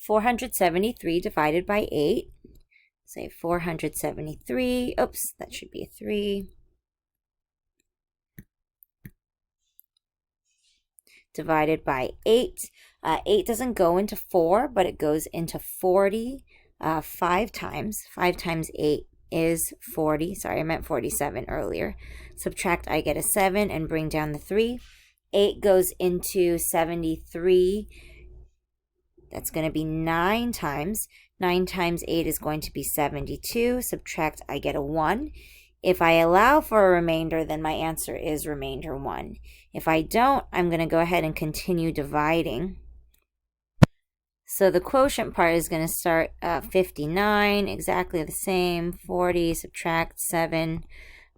473 divided by 8. Say 473. Oops, that should be a 3. Divided by 8. 8 doesn't go into 4, but it goes into 40 5 times. 5 times 8 is 40. Sorry, I meant 47 earlier. Subtract, I get a 7, and bring down the 3. 8 goes into 73. That's going to be 9 times. 9 times 8 is going to be 72. Subtract, I get a 1. If I allow for a remainder, then my answer is remainder 1. If I don't, I'm going to go ahead and continue dividing. So the quotient part is going to start 59, exactly the same. 40, subtract 7,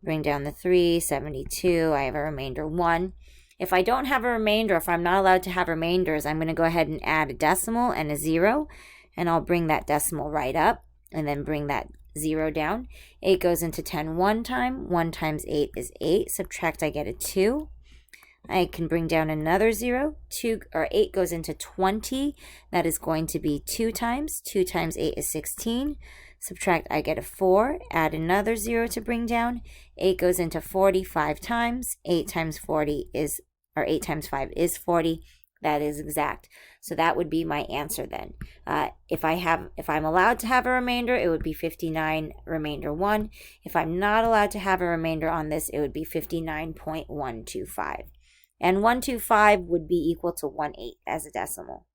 bring down the 3, 72. I have a remainder 1. If I don't have a remainder, if I'm not allowed to have remainders, I'm going to go ahead and add a decimal and a 0, and I'll bring that decimal right up, and then bring that 0 down. 8 goes into 10 one time. 1 times 8 is 8. Subtract, I get a 2. I can bring down another 0. 8 goes into 20. That is going to be 2 times. 2 times 8 is 16. Subtract, I get a 4. Add another 0 to bring down. 8 goes into 40 5 times. 8 times 40 is, or 8 times 5 is 40. That is exact. So that would be my answer then. If I'm allowed to have a remainder, it would be 59, remainder 1. If I'm not allowed to have a remainder on this, it would be 59.125. And 125 would be equal to 1/8 as a decimal.